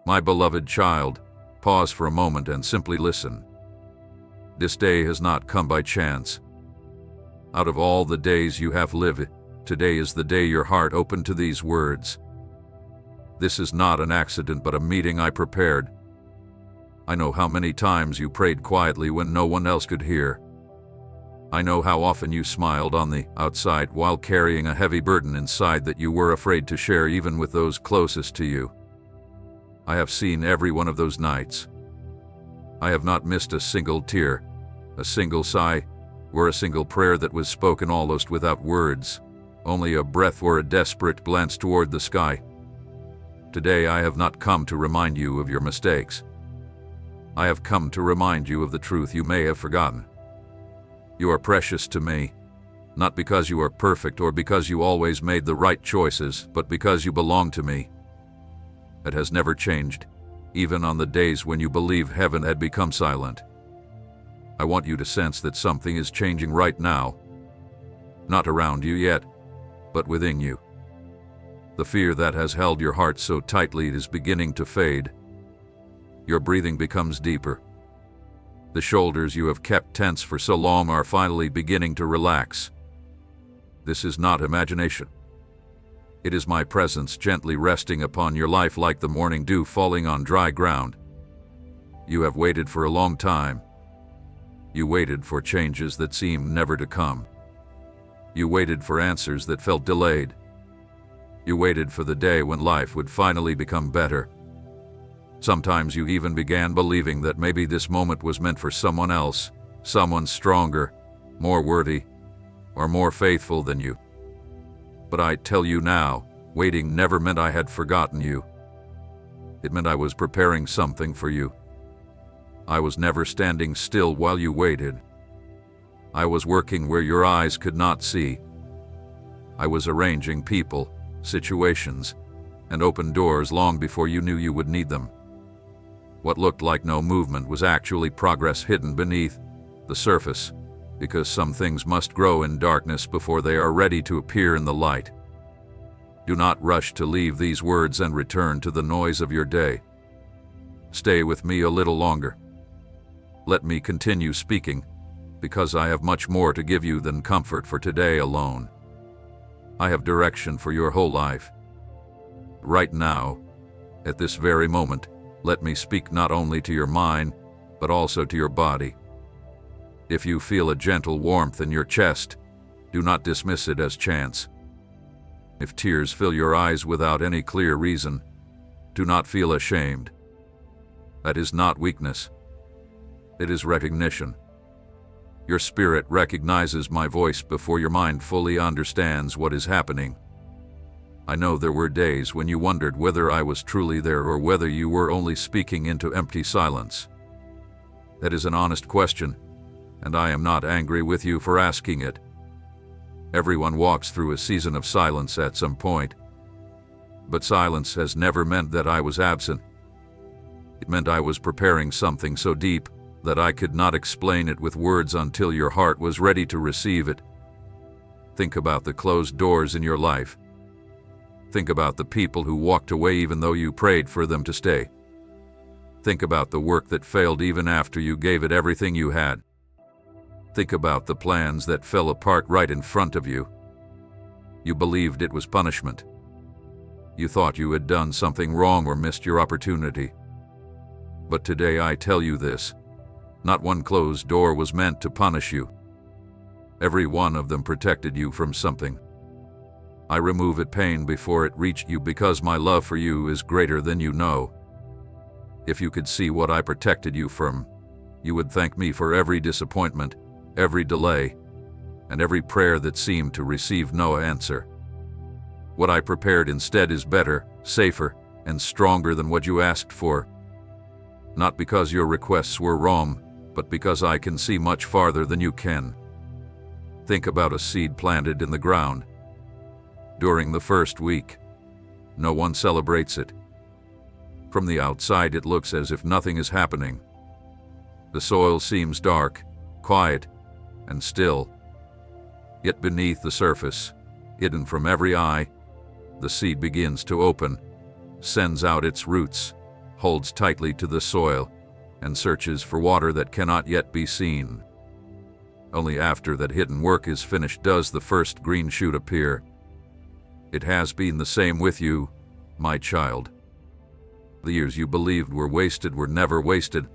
My beloved child, pause for a moment and simply listen. This day has not come by chance. Out of all the days you have lived, today is the day your heart opened to these words. This is not an accident but a meeting I prepared. I know how many times you prayed quietly when no one else could hear. I know how often you smiled on the outside while carrying a heavy burden inside that you were afraid to share even with those closest to you. I have seen every one of those nights. I have not missed a single tear, a single sigh, or a single prayer that was spoken almost without words, only a breath or a desperate glance toward the sky. Today I have not come to remind you of your mistakes. I have come to remind you of the truth you may have forgotten. You are precious to me, not because you are perfect or because you always made the right choices, but because you belong to me. It has never changed, even on the days when you believe heaven had become silent. I want you to sense that something is changing right now. Not around you yet, but within you. The fear that has held your heart so tightly is beginning to fade. Your breathing becomes deeper. The shoulders you have kept tense for so long are finally beginning to relax. This is not imagination. It is my presence gently resting upon your life like the morning dew falling on dry ground. You have waited for a long time. You waited for changes that seemed never to come. You waited for answers that felt delayed. You waited for the day when life would finally become better. Sometimes you even began believing that maybe this moment was meant for someone else, someone stronger, more worthy, or more faithful than you. But I tell you now, waiting never meant I had forgotten you. It meant I was preparing something for you. I was never standing still while you waited. I was working where your eyes could not see. I was arranging people, situations, and open doors long before you knew you would need them. What looked like no movement was actually progress hidden beneath the surface, because some things must grow in darkness before they are ready to appear in the light. Do not rush to leave these words and return to the noise of your day. Stay with me a little longer. Let me continue speaking, because I have much more to give you than comfort for today alone. I have direction for your whole life. Right now, at this very moment, let me speak not only to your mind, but also to your body. If you feel a gentle warmth in your chest, do not dismiss it as chance. If tears fill your eyes without any clear reason, do not feel ashamed. That is not weakness. It is recognition. Your spirit recognizes my voice before your mind fully understands what is happening. I know there were days when you wondered whether I was truly there or whether you were only speaking into empty silence. That is an honest question, and I am not angry with you for asking it. Everyone walks through a season of silence at some point. But silence has never meant that I was absent. It meant I was preparing something so deep that I could not explain it with words until your heart was ready to receive it. Think about the closed doors in your life. Think about the people who walked away even though you prayed for them to stay. Think about the work that failed even after you gave it everything you had. Think about the plans that fell apart right in front of you. You believed it was punishment. You thought you had done something wrong or missed your opportunity. But today I tell you this. Not one closed door was meant to punish you. Every one of them protected you from something. I removed pain before it reached you because my love for you is greater than you know. If you could see what I protected you from, you would thank me for every disappointment, every delay, and every prayer that seemed to receive no answer. What I prepared instead is better, safer, and stronger than what you asked for. Not because your requests were wrong, but because I can see much farther than you can. Think about a seed planted in the ground. During the first week, no one celebrates it. From the outside, it looks as if nothing is happening. The soil seems dark, quiet, and still. Yet beneath the surface, hidden from every eye, the seed begins to open, sends out its roots, holds tightly to the soil, and searches for water that cannot yet be seen. Only after that hidden work is finished does the first green shoot appear. It has been the same with you, my child. The years you believed were wasted were never wasted.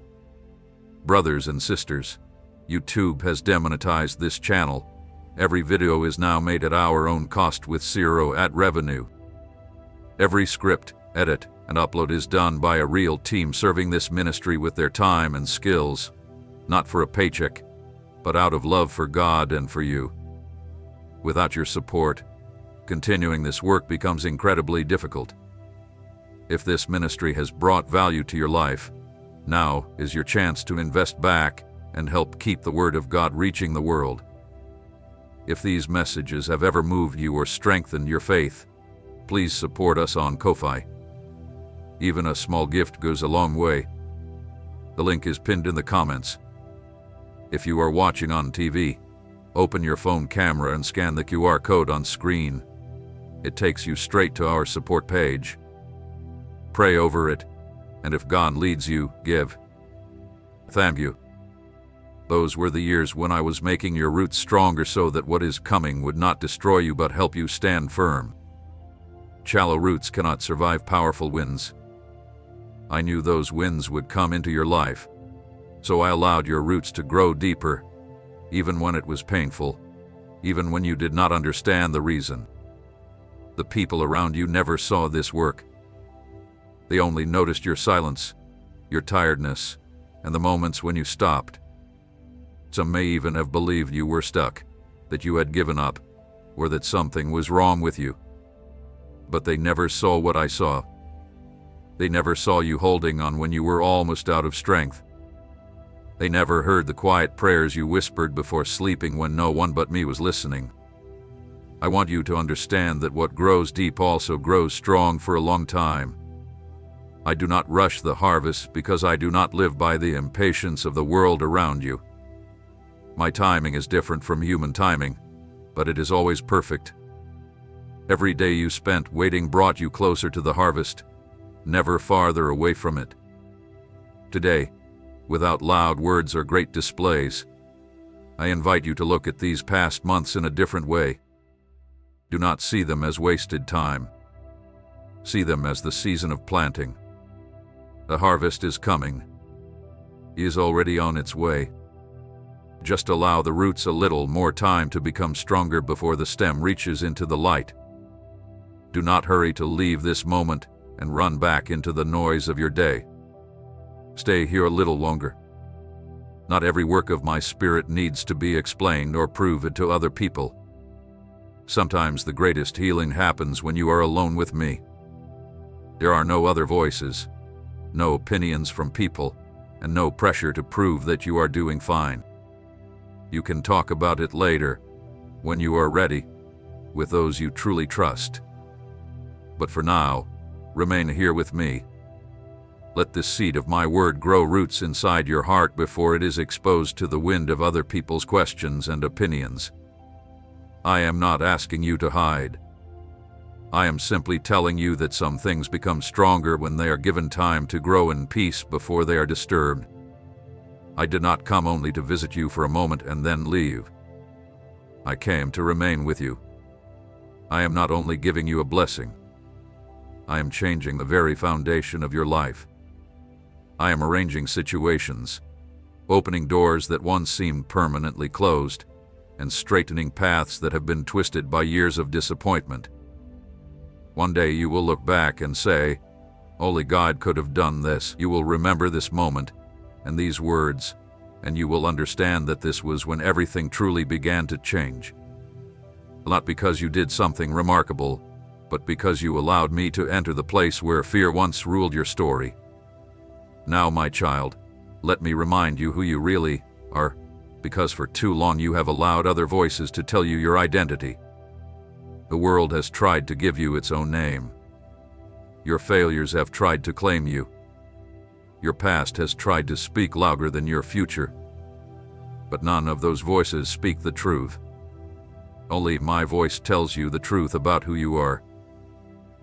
Brothers and sisters, YouTube has demonetized this channel. Every video is now made at our own cost with zero ad revenue. Every script, edit, and upload is done by a real team serving this ministry with their time and skills, not for a paycheck, but out of love for God and for you. Without your support, continuing this work becomes incredibly difficult. If this ministry has brought value to your life, now is your chance to invest back and help keep the Word of God reaching the world. If these messages have ever moved you or strengthened your faith, please support us on Ko-Fi. Even a small gift goes a long way. The link is pinned in the comments. If you are watching on TV, open your phone camera and scan the QR code on screen. It takes you straight to our support page. Pray over it, and if God leads you, give. Thank you. Those were the years when I was making your roots stronger so that what is coming would not destroy you but help you stand firm. Shallow roots cannot survive powerful winds. I knew those winds would come into your life, so I allowed your roots to grow deeper, even when it was painful, even when you did not understand the reason. The people around you never saw this work. They only noticed your silence, your tiredness, and the moments when you stopped. Some may even have believed you were stuck, that you had given up, or that something was wrong with you. But they never saw what I saw. They never saw you holding on when you were almost out of strength. They never heard the quiet prayers you whispered before sleeping when no one but me was listening. I want you to understand that what grows deep also grows strong for a long time. I do not rush the harvest because I do not live by the impatience of the world around you. My timing is different from human timing, but it is always perfect. Every day you spent waiting brought you closer to the harvest, never farther away from it. Today, without loud words or great displays, I invite you to look at these past months in a different way. Do not see them as wasted time. See them as the season of planting. The harvest is coming. It is already on its way. Just allow the roots a little more time to become stronger before the stem reaches into the light. Do not hurry to leave this moment and run back into the noise of your day. Stay here a little longer. Not every work of my Spirit needs to be explained or proven to other people. Sometimes the greatest healing happens when you are alone with me. There are no other voices, no opinions from people, and no pressure to prove that you are doing fine. You can talk about it later, when you are ready, with those you truly trust. But for now, remain here with me. Let this seed of my word grow roots inside your heart before it is exposed to the wind of other people's questions and opinions. I am not asking you to hide. I am simply telling you that some things become stronger when they are given time to grow in peace before they are disturbed. I did not come only to visit you for a moment and then leave. I came to remain with you. I am not only giving you a blessing. I am changing the very foundation of your life. I am arranging situations, opening doors that once seemed permanently closed, and straightening paths that have been twisted by years of disappointment. One day you will look back and say, "Only God could have done this." You will remember this moment and these words, and you will understand that this was when everything truly began to change. Not because you did something remarkable, but because you allowed me to enter the place where fear once ruled your story. Now, my child, let me remind you who you really are, because for too long you have allowed other voices to tell you your identity. The world has tried to give you its own name. Your failures have tried to claim you. Your past has tried to speak louder than your future. But none of those voices speak the truth. Only my voice tells you the truth about who you are.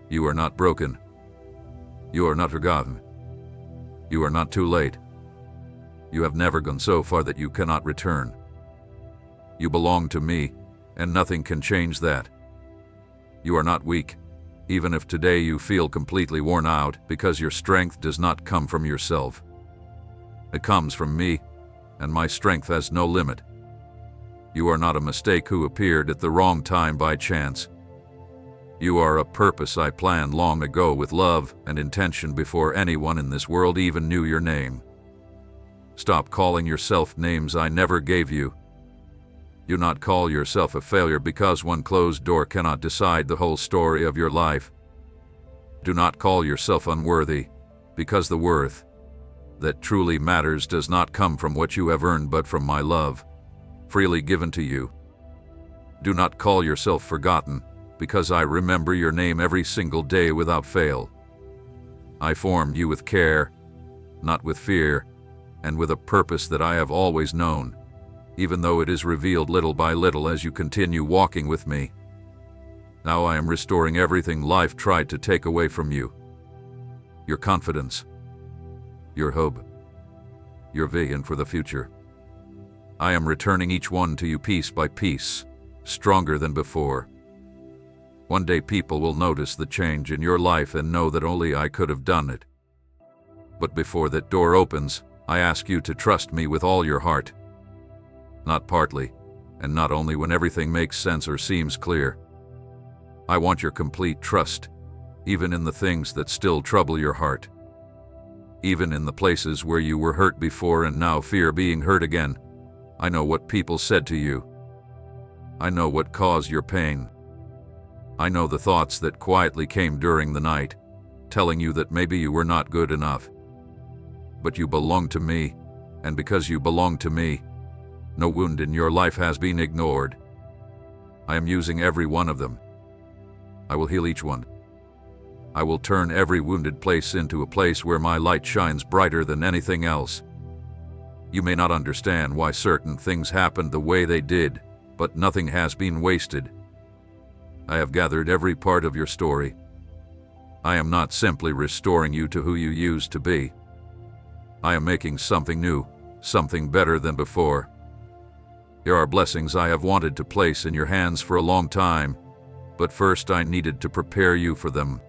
You are not broken. You are not forgotten. You are not too late. You have never gone so far that you cannot return. You belong to me, and nothing can change that. You are not weak, even if today you feel completely worn out, because your strength does not come from yourself. It comes from me, and my strength has no limit. You are not a mistake who appeared at the wrong time by chance. You are a purpose I planned long ago with love and intention before anyone in this world even knew your name. Stop calling yourself names I never gave you. Do not call yourself a failure because one closed door cannot decide the whole story of your life. Do not call yourself unworthy, because the worth that truly matters does not come from what you have earned but from my love, freely given to you. Do not call yourself forgotten, because I remember your name every single day without fail. I formed you with care, not with fear, and with a purpose that I have always known, even though it is revealed little by little as you continue walking with me. Now I am restoring everything life tried to take away from you. Your confidence, your hope, your vision for the future. I am returning each one to you piece by piece, stronger than before. One day people will notice the change in your life and know that only I could have done it. But before that door opens, I ask you to trust me with all your heart. Not partly, and not only when everything makes sense or seems clear. I want your complete trust, even in the things that still trouble your heart. Even in the places where you were hurt before and now fear being hurt again. I know what people said to you. I know what caused your pain. I know the thoughts that quietly came during the night, telling you that maybe you were not good enough. But you belong to me, and because you belong to me, no wound in your life has been ignored. I am using every one of them. I will heal each one. I will turn every wounded place into a place where my light shines brighter than anything else. You may not understand why certain things happened the way they did, but nothing has been wasted. I have gathered every part of your story. I am not simply restoring you to who you used to be. I am making something new, something better than before. There are blessings I have wanted to place in your hands for a long time, but first I needed to prepare you for them.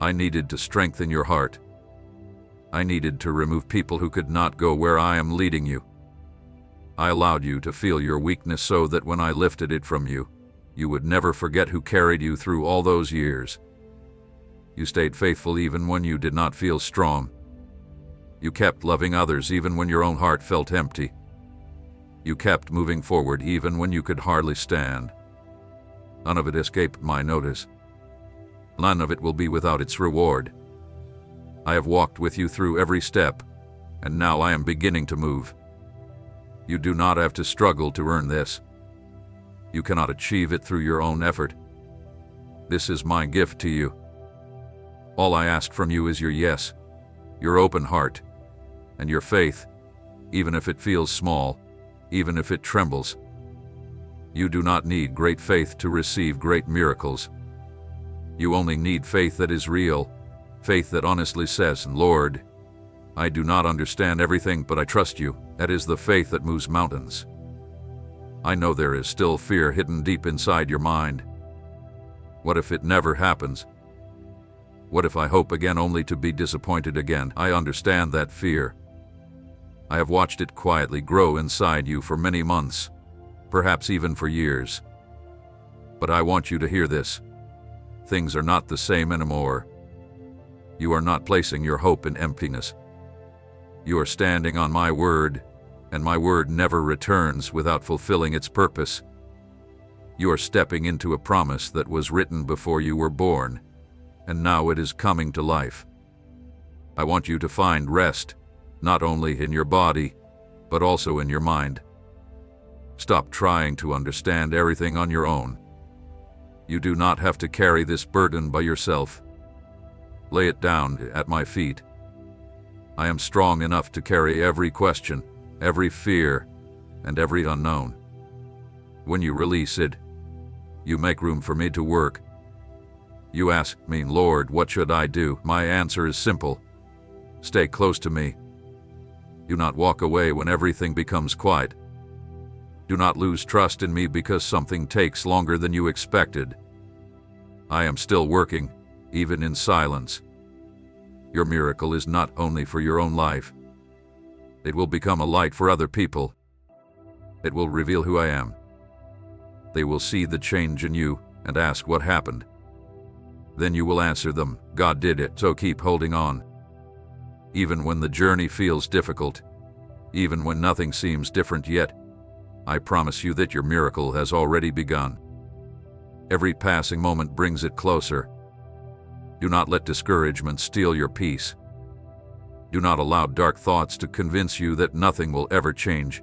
I needed to strengthen your heart. I needed to remove people who could not go where I am leading you. I allowed you to feel your weakness so that when I lifted it from you, you would never forget who carried you through all those years. You stayed faithful even when you did not feel strong. You kept loving others even when your own heart felt empty. You kept moving forward even when you could hardly stand. None of it escaped my notice. None of it will be without its reward. I have walked with you through every step, and now I am beginning to move. You do not have to struggle to earn this. You cannot achieve it through your own effort. This is my gift to you. All I ask from you is your yes, your open heart, and your faith, even if it feels small, even if it trembles. You do not need great faith to receive great miracles. You only need faith that is real, faith that honestly says, Lord, I do not understand everything, but I trust you. That is the faith that moves mountains. I know there is still fear hidden deep inside your mind. What if it never happens? What if I hope again only to be disappointed again? I understand that fear. I have watched it quietly grow inside you for many months, perhaps even for years. But I want you to hear this. Things are not the same anymore. You are not placing your hope in emptiness. You are standing on my word, and my word never returns without fulfilling its purpose. You are stepping into a promise that was written before you were born, and now it is coming to life. I want you to find rest, not only in your body, but also in your mind. Stop trying to understand everything on your own. You do not have to carry this burden by yourself. Lay it down at my feet. I am strong enough to carry every question, every fear, and every unknown. When you release it, you make room for me to work. You ask me, Lord, what should I do? My answer is simple. Stay close to me. Do not walk away when everything becomes quiet. Do not lose trust in me because something takes longer than you expected. I am still working, even in silence. Your miracle is not only for your own life. It will become a light for other people. It will reveal who I am. They will see the change in you and ask what happened. Then you will answer them, God did it, so keep holding on. Even when the journey feels difficult, even when nothing seems different yet, I promise you that your miracle has already begun. Every passing moment brings it closer. Do not let discouragement steal your peace. Do not allow dark thoughts to convince you that nothing will ever change.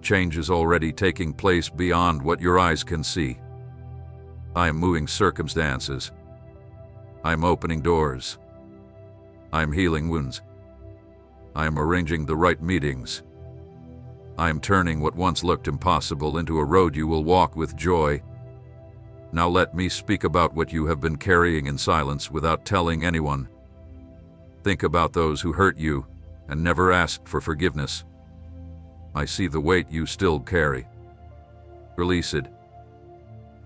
Change is already taking place beyond what your eyes can see. I am moving circumstances. I am opening doors. I am healing wounds. I am arranging the right meetings. I am turning what once looked impossible into a road you will walk with joy. Now let me speak about what you have been carrying in silence without telling anyone. Think about those who hurt you and never asked for forgiveness. I see the weight you still carry. Release it.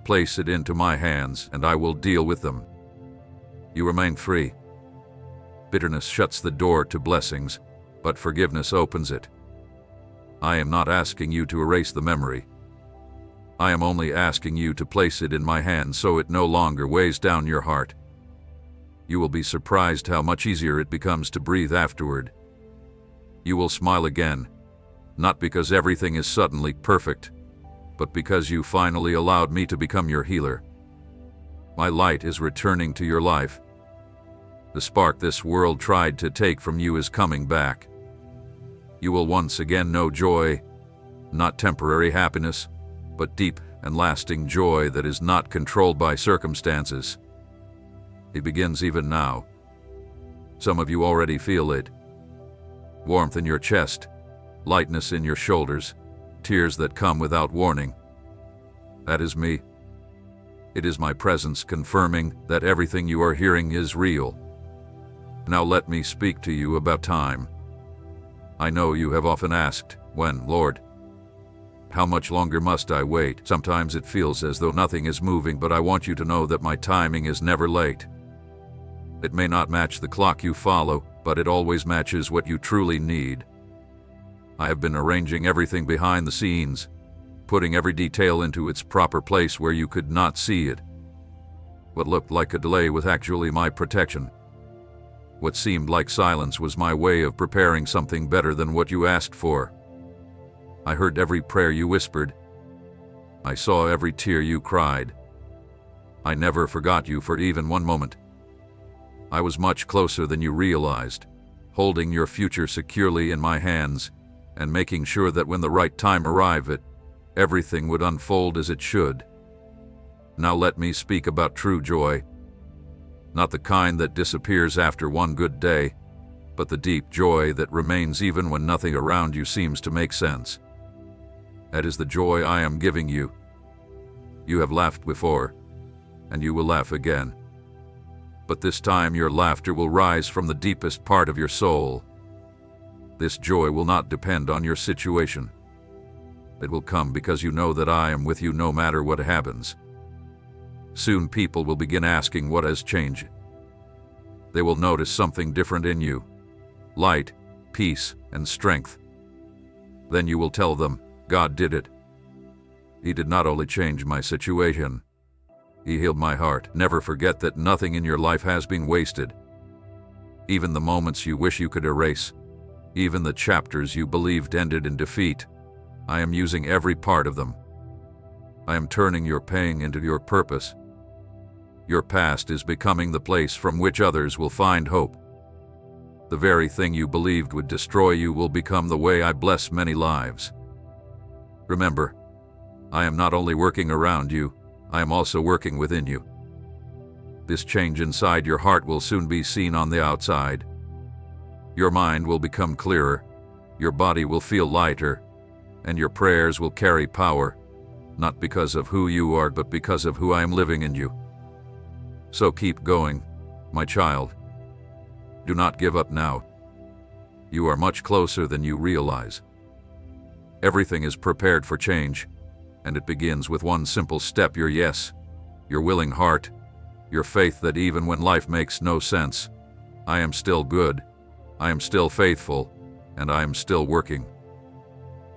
Place it into my hands, and I will deal with them. You remain free. Bitterness shuts the door to blessings, but forgiveness opens it. I am not asking you to erase the memory. I am only asking you to place it in my hands so it no longer weighs down your heart. You will be surprised how much easier it becomes to breathe afterward. You will smile again, not because everything is suddenly perfect, but because you finally allowed me to become your healer. My light is returning to your life. The spark this world tried to take from you is coming back. You will once again know joy, not temporary happiness, but deep and lasting joy that is not controlled by circumstances. It begins even now. Some of you already feel it. Warmth in your chest, lightness in your shoulders, tears that come without warning. That is me. It is my presence confirming that everything you are hearing is real. Now let me speak to you about time. I know you have often asked, when, Lord? How much longer must I wait? Sometimes it feels as though nothing is moving, but I want you to know that my timing is never late. It may not match the clock you follow, but it always matches what you truly need. I have been arranging everything behind the scenes, putting every detail into its proper place where you could not see it. What looked like a delay was actually my protection. What seemed like silence was my way of preparing something better than what you asked for. I heard every prayer you whispered. I saw every tear you cried. I never forgot you for even one moment. I was much closer than you realized, holding your future securely in my hands and making sure that when the right time arrived, everything would unfold as it should. Now let me speak about true joy. Not the kind that disappears after one good day, but the deep joy that remains even when nothing around you seems to make sense. That is the joy I am giving you. You have laughed before, and you will laugh again. But this time your laughter will rise from the deepest part of your soul. This joy will not depend on your situation. It will come because you know that I am with you no matter what happens. Soon people will begin asking what has changed. They will notice something different in you: light, peace, and strength. Then you will tell them, God did it. He did not only change my situation, He healed my heart. Never forget that nothing in your life has been wasted. Even the moments you wish you could erase, even the chapters you believed ended in defeat, I am using every part of them. I am turning your pain into your purpose. Your past is becoming the place from which others will find hope. The very thing you believed would destroy you will become the way I bless many lives. Remember, I am not only working around you, I am also working within you. This change inside your heart will soon be seen on the outside. Your mind will become clearer, your body will feel lighter, and your prayers will carry power, not because of who you are, but because of who I am living in you. So keep going, my child. Do not give up now. You are much closer than you realize. Everything is prepared for change, and it begins with one simple step: your yes, your willing heart, your faith that even when life makes no sense, I am still good, I am still faithful, and I am still working.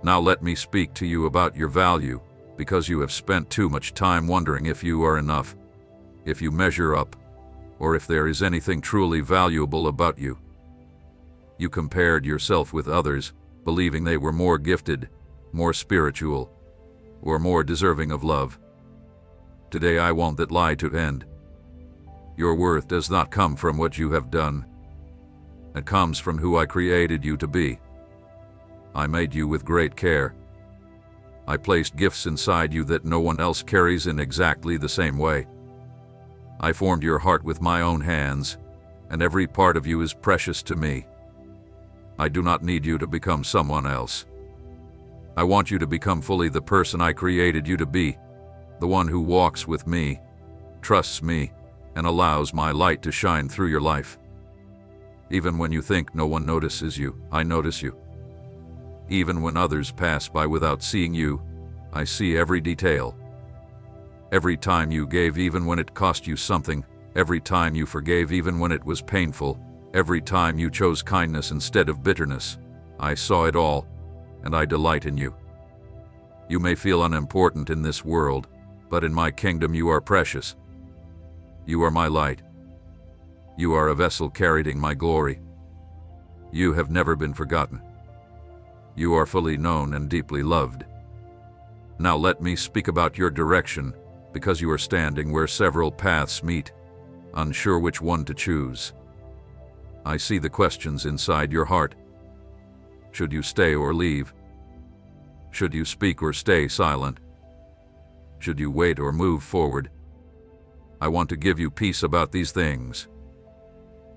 Now let me speak to you about your value, because you have spent too much time wondering if you are enough, if you measure up, or if there is anything truly valuable about you. You compared yourself with others, believing they were more gifted, more spiritual, or more deserving of love. Today I want that lie to end. Your worth does not come from what you have done. It comes from who I created you to be. I made you with great care. I placed gifts inside you that no one else carries in exactly the same way. I formed your heart with my own hands, and every part of you is precious to me. I do not need you to become someone else. I want you to become fully the person I created you to be, the one who walks with me, trusts me, and allows my light to shine through your life. Even when you think no one notices you, I notice you. Even when others pass by without seeing you, I see every detail. Every time you gave, even when it cost you something, every time you forgave, even when it was painful, every time you chose kindness instead of bitterness, I saw it all, and I delight in you. You may feel unimportant in this world, but in my kingdom you are precious. You are my light. You are a vessel carrying my glory. You have never been forgotten. You are fully known and deeply loved. Now let me speak about your direction, because you are standing where several paths meet, unsure which one to choose. I see the questions inside your heart. Should you stay or leave? Should you speak or stay silent? Should you wait or move forward? I want to give you peace about these things.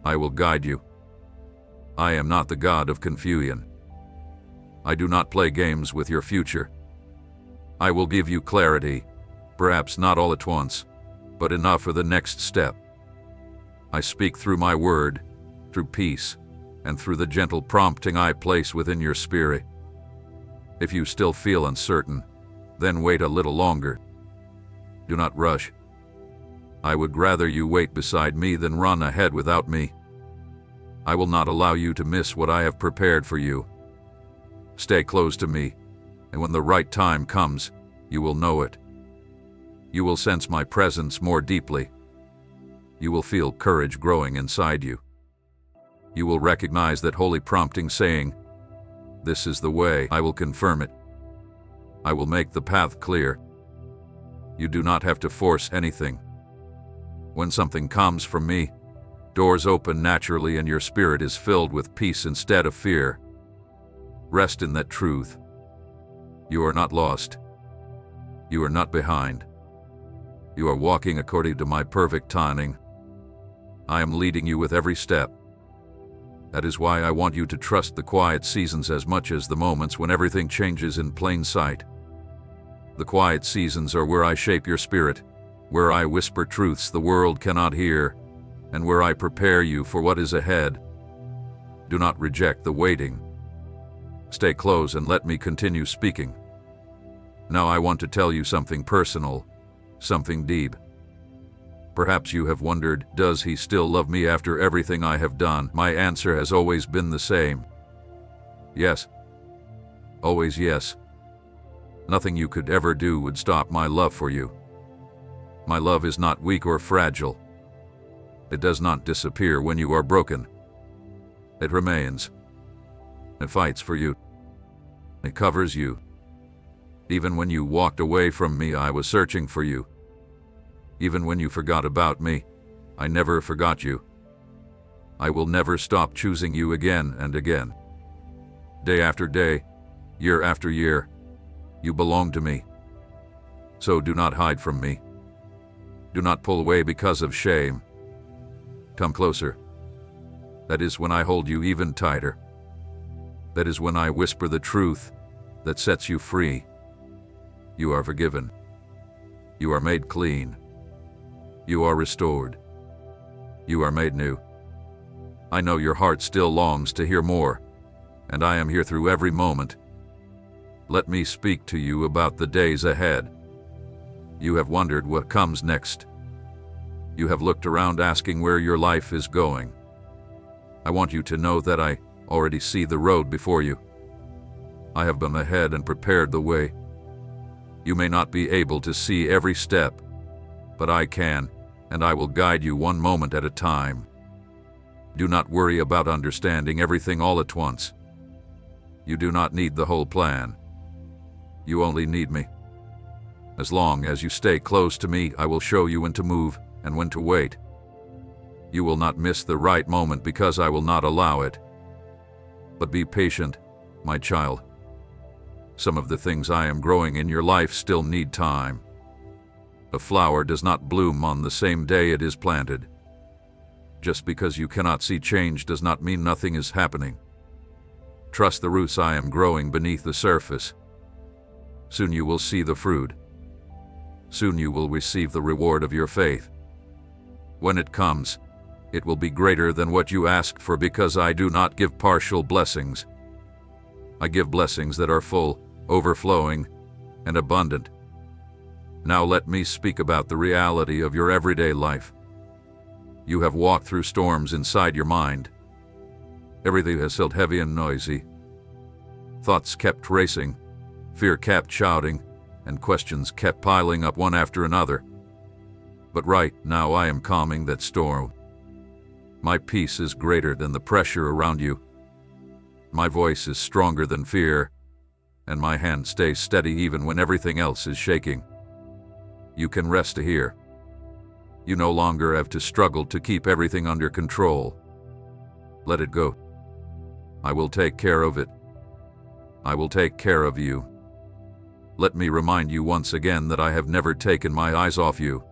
I will guide you. I am not the God of confusion. I do not play games with your future. I will give you clarity, perhaps not all at once, but enough for the next step. I speak through my word, through peace, and through the gentle prompting I place within your spirit. If you still feel uncertain, then wait a little longer. Do not rush. I would rather you wait beside me than run ahead without me. I will not allow you to miss what I have prepared for you. Stay close to me, and when the right time comes, you will know it. You will sense my presence more deeply. You will feel courage growing inside you. You will recognize that holy prompting saying, "This is the way." I will confirm it. I will make the path clear. You do not have to force anything. When something comes from me, doors open naturally and your spirit is filled with peace instead of fear. Rest in that truth. You are not lost. You are not behind. You are walking according to my perfect timing. I am leading you with every step. That is why I want you to trust the quiet seasons as much as the moments when everything changes in plain sight. The quiet seasons are where I shape your spirit, where I whisper truths the world cannot hear, and where I prepare you for what is ahead. Do not reject the waiting. Stay close and let me continue speaking. Now I want to tell you something personal, something deep. Perhaps you have wondered, does he still love me after everything I have done? My answer has always been the same. Yes. Always yes. Nothing you could ever do would stop my love for you. My love is not weak or fragile. It does not disappear when you are broken. It remains. It fights for you. It covers you. Even when you walked away from me, I was searching for you. Even when you forgot about me, I never forgot you. I will never stop choosing you again and again. Day after day, year after year, you belong to me. So do not hide from me. Do not pull away because of shame. Come closer. That is when I hold you even tighter. That is when I whisper the truth that sets you free. You are forgiven. You are made clean. You are restored. You are made new. I know your heart still longs to hear more, and I am here through every moment. Let me speak to you about the days ahead. You have wondered what comes next. You have looked around asking where your life is going. I want you to know that I already see the road before you. I have been ahead and prepared the way. You may not be able to see every step, but I can, and I will guide you one moment at a time. Do not worry about understanding everything all at once. You do not need the whole plan. You only need me. As long as you stay close to me, I will show you when to move and when to wait. You will not miss the right moment because I will not allow it. But be patient, my child. Some of the things I am growing in your life still need time. A flower does not bloom on the same day it is planted. Just because you cannot see change does not mean nothing is happening. Trust the roots I am growing beneath the surface. Soon you will see the fruit. Soon you will receive the reward of your faith. When it comes, it will be greater than what you asked for, because I do not give partial blessings. I give blessings that are full, overflowing, and abundant. Now let me speak about the reality of your everyday life. You have walked through storms inside your mind. Everything has felt heavy and noisy. Thoughts kept racing, fear kept shouting, and questions kept piling up one after another. But right now I am calming that storm. My peace is greater than the pressure around you. My voice is stronger than fear, and my hand stays steady even when everything else is shaking. You can rest here. You no longer have to struggle to keep everything under control. Let it go. I will take care of it. I will take care of you. Let me remind you once again that I have never taken my eyes off you.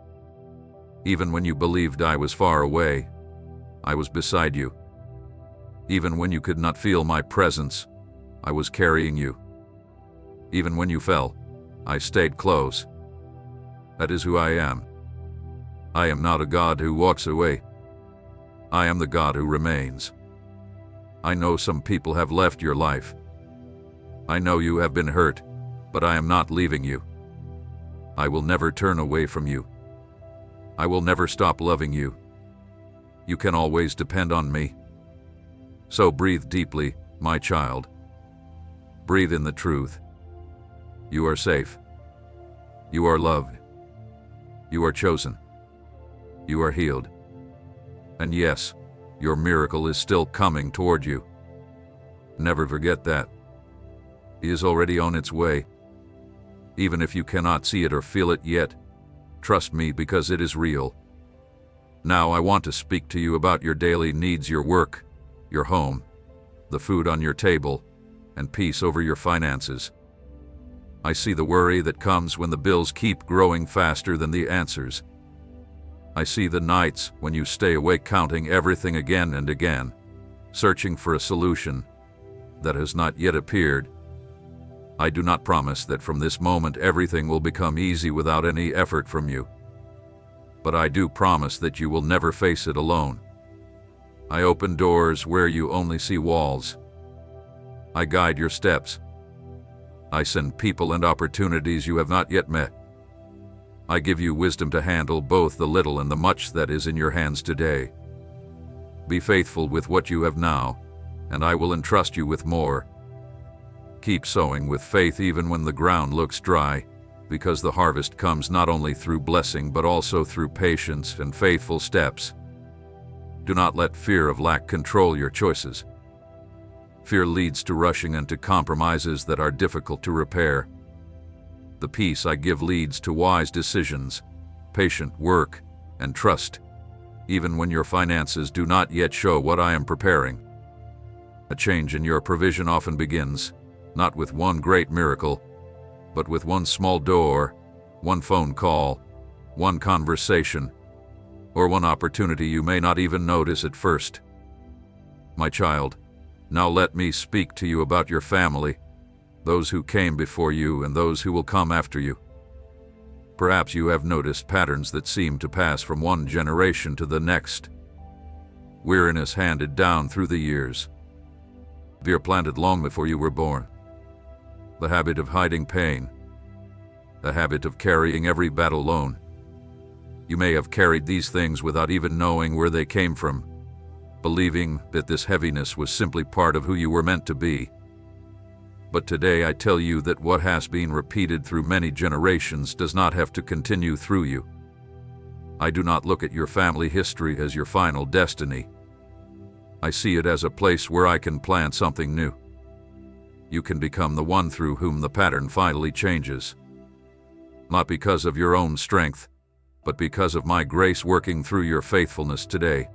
Even when you believed I was far away, I was beside you. Even when you could not feel my presence, I was carrying you. Even when you fell, I stayed close. That is who I am. I am not a God who walks away. I am the God who remains. I know some people have left your life. I know you have been hurt, but I am not leaving you. I will never turn away from you. I will never stop loving you. You can always depend on me. So breathe deeply, my child. Breathe in the truth. You are safe. You are loved. You are chosen. You are healed. And yes, your miracle is still coming toward you. Never forget that. It is already on its way. Even if you cannot see it or feel it yet, trust me because it is real. Now I want to speak to you about your daily needs, your work, your home, the food on your table, and peace over your finances. I see the worry that comes when the bills keep growing faster than the answers. I see the nights when you stay awake counting everything again and again, searching for a solution that has not yet appeared. I do not promise that from this moment everything will become easy without any effort from you. But I do promise that you will never face it alone. I open doors where you only see walls. I guide your steps. I send people and opportunities you have not yet met. I give you wisdom to handle both the little and the much that is in your hands today. Be faithful with what you have now, and I will entrust you with more. Keep sowing with faith even when the ground looks dry, because the harvest comes not only through blessing but also through patience and faithful steps. Do not let fear of lack control your choices. Fear leads to rushing and to compromises that are difficult to repair. The peace I give leads to wise decisions, patient work, and trust, even when your finances do not yet show what I am preparing. A change in your provision often begins, not with one great miracle, but with one small door, one phone call, one conversation, or one opportunity you may not even notice at first. My child, now let me speak to you about your family, those who came before you and those who will come after you. Perhaps you have noticed patterns that seem to pass from one generation to the next. weariness handed down through the years. Fear planted long before you were born. The habit of hiding pain. The habit of carrying every battle alone. You may have carried these things without even knowing where they came from, believing that this heaviness was simply part of who you were meant to be. But today I tell you that what has been repeated through many generations does not have to continue through you. I do not look at your family history as your final destiny. I see it as a place where I can plant something new. You can become the one through whom the pattern finally changes. Not because of your own strength, but because of my grace working through your faithfulness today.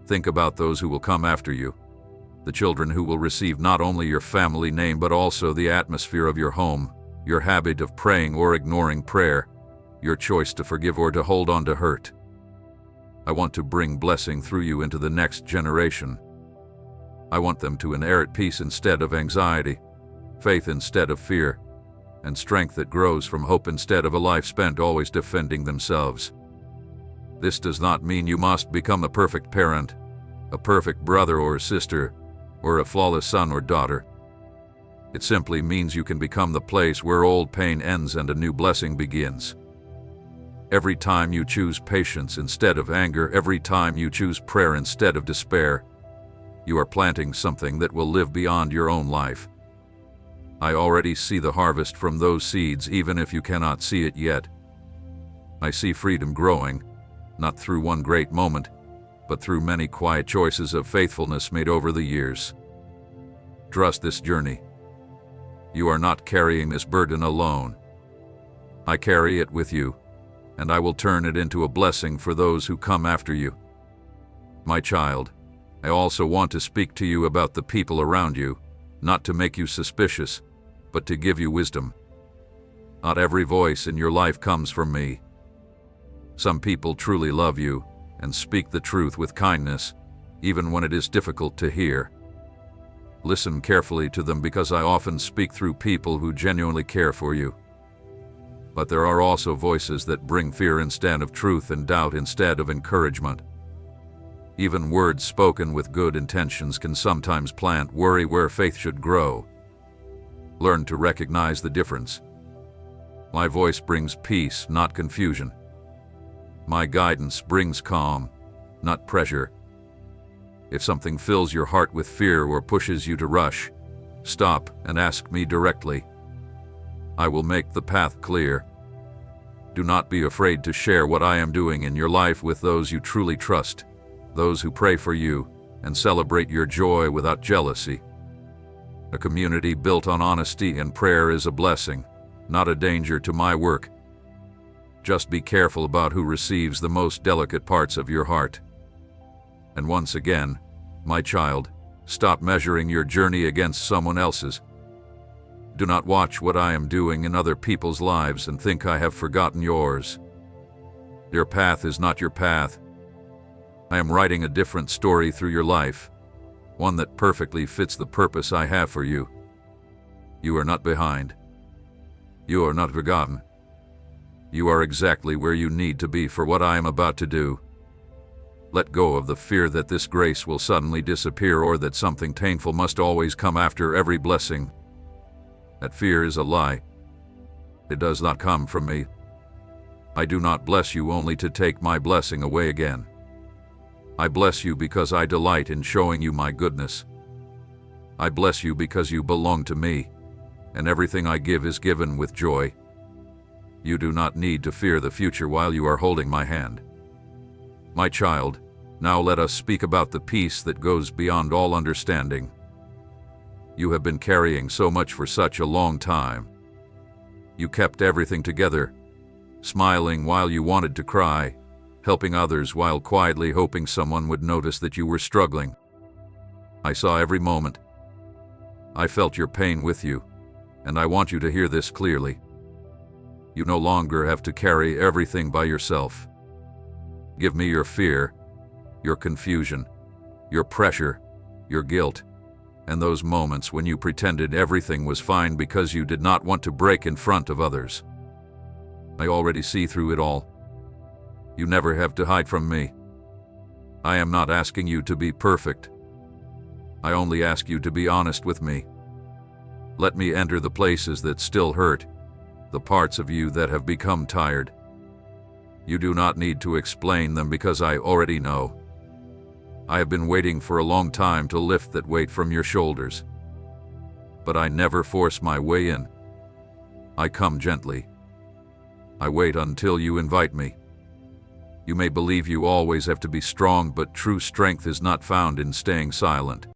Think about those who will come after you, the children who will receive not only your family name but also the atmosphere of your home, your habit of praying or ignoring prayer, your choice to forgive or to hold on to hurt. I want to bring blessing through you into the next generation. I want them to inherit peace instead of anxiety, faith instead of fear, and strength that grows from hope instead of a life spent always defending themselves. This does not mean you must become a perfect parent, a perfect brother or sister, or a flawless son or daughter. It simply means you can become the place where old pain ends and a new blessing begins. Every time you choose patience instead of anger, every time you choose prayer instead of despair, you are planting something that will live beyond your own life. I already see the harvest from those seeds, even if you cannot see it yet. I see freedom growing, not through one great moment, but through many quiet choices of faithfulness made over the years. Trust this journey. You are not carrying this burden alone. I carry it with you, and I will turn it into a blessing for those who come after you. My child, I also want to speak to you about the people around you, not to make you suspicious, but to give you wisdom. Not every voice in your life comes from me. Some people truly love you and speak the truth with kindness, even when it is difficult to hear. Listen carefully to them because I often speak through people who genuinely care for you. But there are also voices that bring fear instead of truth and doubt instead of encouragement. Even words spoken with good intentions can sometimes plant worry where faith should grow. Learn to recognize the difference. My voice brings peace, not confusion. My guidance brings calm, not pressure. If something fills your heart with fear or pushes you to rush, stop and ask me directly. I will make the path clear. Do not be afraid to share what I am doing in your life with those you truly trust, those who pray for you and celebrate your joy without jealousy. A community built on honesty and prayer is a blessing, not a danger to my work. Just be careful about who receives the most delicate parts of your heart. And once again, my child, stop measuring your journey against someone else's. Do not watch what I am doing in other people's lives and think I have forgotten yours. Your path is not your path. I am writing a different story through your life, one that perfectly fits the purpose I have for you. You are not behind. You are not forgotten. You are exactly where you need to be for what I am about to do. Let go of the fear that this grace will suddenly disappear or that something painful must always come after every blessing. That fear is a lie. It does not come from me. I do not bless you only to take my blessing away again. I bless you because I delight in showing you my goodness. I bless you because you belong to me, and everything I give is given with joy. You do not need to fear the future while you are holding my hand. My child, now let us speak about the peace that goes beyond all understanding. You have been carrying so much for such a long time. You kept everything together, smiling while you wanted to cry, helping others while quietly hoping someone would notice that you were struggling. I saw every moment. I felt your pain with you, and I want you to hear this clearly. You no longer have to carry everything by yourself. Give me your fear, your confusion, your pressure, your guilt, and those moments when you pretended everything was fine because you did not want to break in front of others. I already see through it all. You never have to hide from me. I am not asking you to be perfect. I only ask you to be honest with me. Let me enter the places that still hurt, the parts of you that have become tired. You do not need to explain them because I already know. I have been waiting for a long time to lift that weight from your shoulders. But I never force my way in. I come gently. I wait until you invite me. You may believe you always have to be strong, but true strength is not found in staying silent.